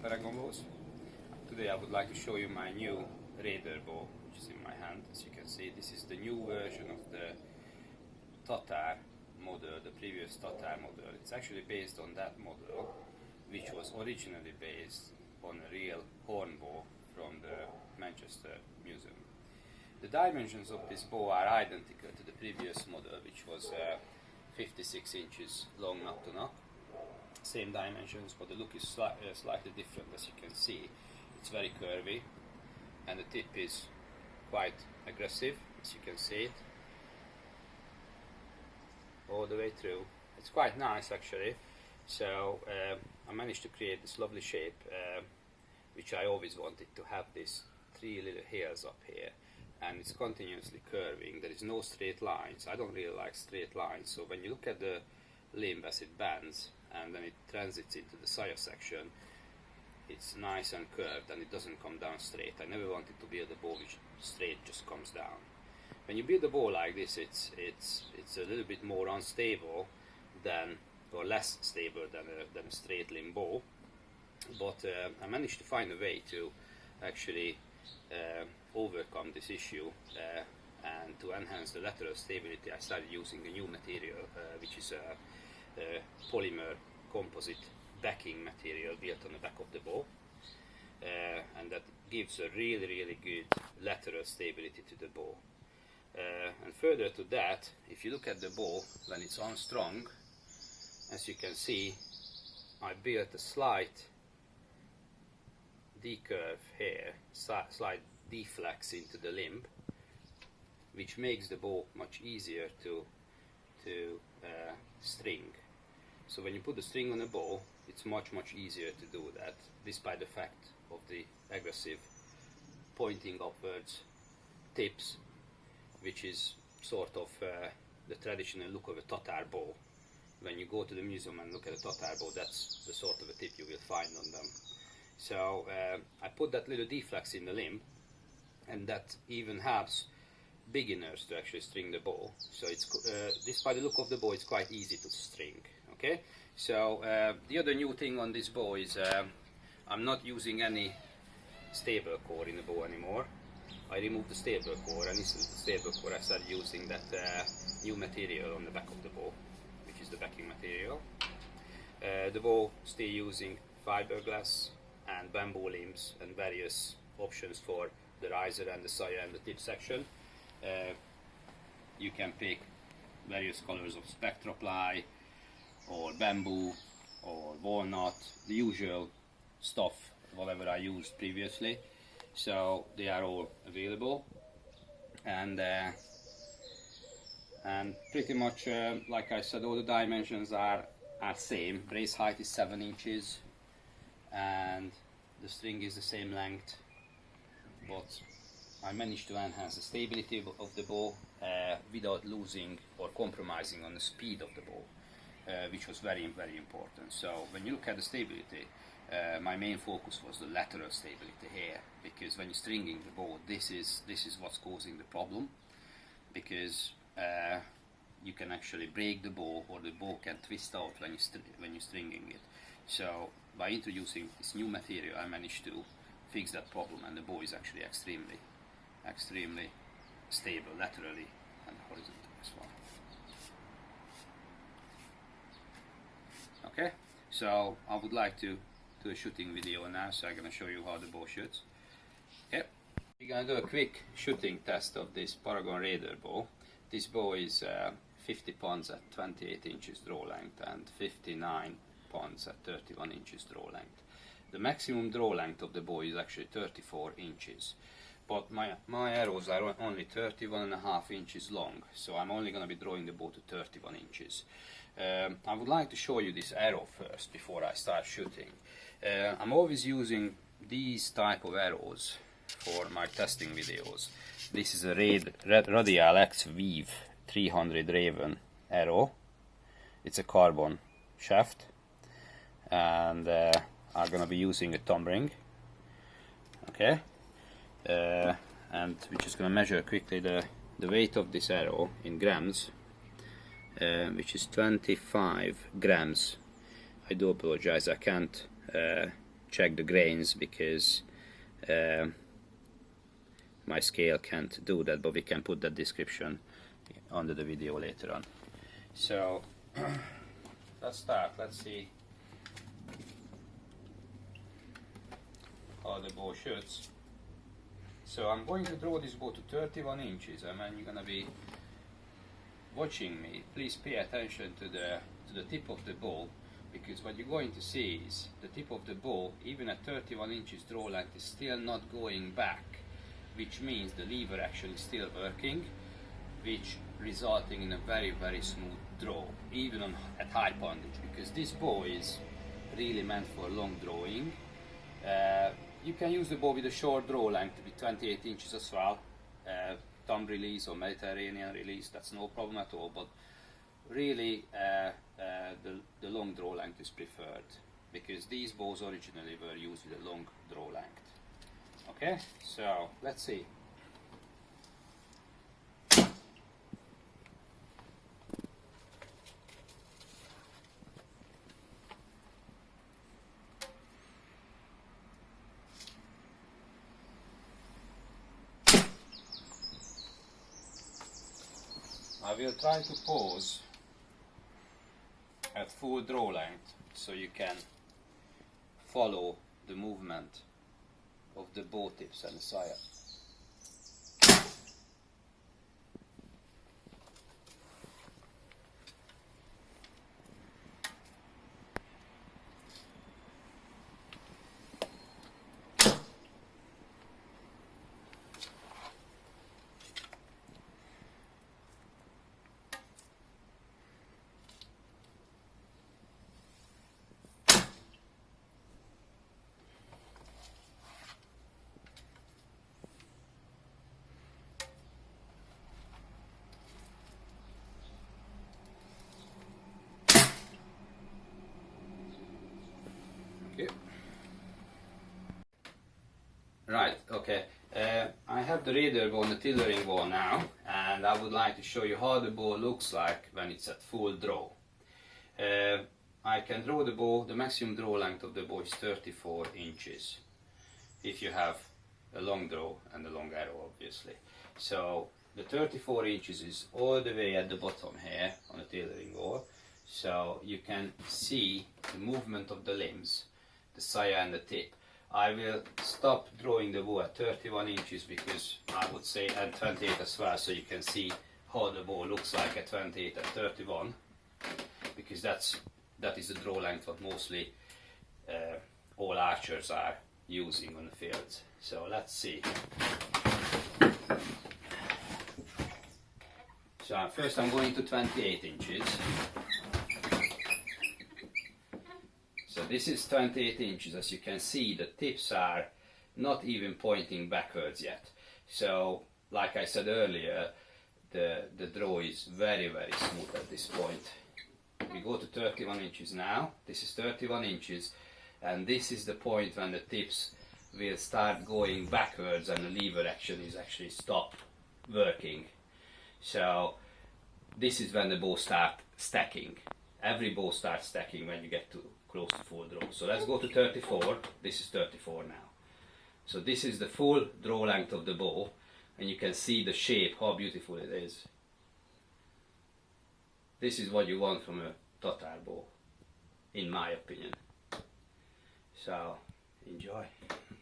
Paragon Bows. Today I would like to show you my new Raider Bow, which is in my hand. As you can see, this is the new version of the Tatar model, the previous Tatar model. It's actually based on that model, which was originally based on a real horn bow from the Manchester Museum. The dimensions of this bow are identical to the previous model, which was 56 inches long knock to knock. Same dimensions, but the look is slightly different. As you can see, it's very curvy and the tip is quite aggressive, as you can see it all the way through. It's quite nice actually. So I managed to create this lovely shape, which I always wanted to have, these three little hairs up here, and it's continuously curving. There is no straight lines. I don't really like straight lines, so when you look at the limb as it bends and then it transits into the saya section, it's nice and curved and it doesn't come down straight. I never wanted to build a bow which straight just comes down. When you build a bow like this, it's a little bit more unstable than, or less stable than a straight limb bow. But I managed to find a way to actually overcome this issue, and to enhance the lateral stability I started using a new material, which is a polymer composite backing material built on the back of the bow, and that gives a really good lateral stability to the bow. And further to that, if you look at the bow when it's unstrung, as you can see, I built a slight decurve here, slight deflex into the limb, which makes the bow much easier to string. So when you put the string on a bow, it's much easier to do that, despite the fact of the aggressive pointing upwards tips, which is sort of the traditional look of a Tatar bow. When you go to the museum and look at a Tatar bow, that's the sort of a tip you will find on them. So I put that little deflex in the limb, and that even helps beginners to actually string the bow. So it's despite the look of the bow, it's quite easy to string. Okay. So the other new thing on this bow is I'm not using any stable core in the bow anymore. I removed the stable core, and instead of the stable core I started using that new material on the back of the bow, which is the backing material. The bow still using fiberglass and bamboo limbs and various options for the riser and the saya and the tip section. You can pick various colors of spectra ply or bamboo or walnut, the usual stuff, whatever I used previously. So they are all available, and pretty much like I said, all the dimensions are same. Brace height is 7 inches and the string is the same length, but I managed to enhance the stability of the bow without losing or compromising on the speed of the bow, which was very important. So when you look at the stability, my main focus was the lateral stability here, because when you're stringing the bow, this is what's causing the problem, because you can actually break the bow, or the bow can twist out when you're stringing it. So by introducing this new material, I managed to fix that problem, and the bow is actually extremely stable laterally and horizontally as well. Okay, so I would like to do a shooting video now, so I'm going to show you how the bow shoots. Okay, we're going to do a quick shooting test of this Paragon Raider bow. This bow is 50 pounds at 28 inches draw length and 59 pounds at 31 inches draw length. The maximum draw length of the bow is actually 34 inches, but my arrows are only 31.5 inches long, so I'm only going to be drawing the bow to 31 inches. I would like to show you this arrow first before I start shooting. I'm always using these type of arrows for my testing videos. This is a Radial X Weave 300 Raven arrow. It's a carbon shaft, and I'm gonna be using a thumb ring. Okay, and we're just gonna measure quickly the weight of this arrow in grams, which is 25 grams. I do apologize, I can't check the grains because my scale can't do that, but we can put that description under the video later on. So let's start. Let's see how the bow shoots. So I'm going to draw this bow to 31 inches, and when you're going to be watching me, please pay attention to the tip of the bow, because what you're going to see is the tip of the bow, even at 31 inches draw length, is still not going back, which means the lever actually is still working, which resulting in a very smooth draw, even at high poundage, because this bow is really meant for long drawing. You can use the bow with a short draw length with 28 inches as well, thumb release or Mediterranean release, that's no problem at all, but really the long draw length is preferred, because these bows originally were used with a long draw length. Okay, so let's see. I will try to pause at full draw length so you can follow the movement of the bow tips and the sire. Right, okay. I have the Raider Bow on the tillering bow now, and I would like to show you how the bow looks like when it's at full draw. I can draw the bow, the maximum draw length of the bow is 34 inches, if you have a long draw and a long arrow, obviously. So the 34 inches is all the way at the bottom here on the tillering bow, so you can see the movement of the limbs, the sire and the tip. I will stop drawing the bow at 31 inches because I would say at 28 as well, so you can see how the bow looks like at 28 and 31, because that is the draw length what mostly all archers are using on the field. So let's see. So first I'm going to 28 inches. So this is 28 inches. As you can see, the tips are not even pointing backwards yet. So, like I said earlier, the draw is very smooth at this point. We go to 31 inches now. This is 31 inches, and this is the point when the tips will start going backwards and the lever action is actually stopped working. So this is when the bow starts stacking. Every bow starts stacking when you get to close to full draw. So let's go to 34. This is 34 now. So this is the full draw length of the bow, and you can see the shape, how beautiful it is. This is what you want from a Tatar bow, in my opinion. So enjoy.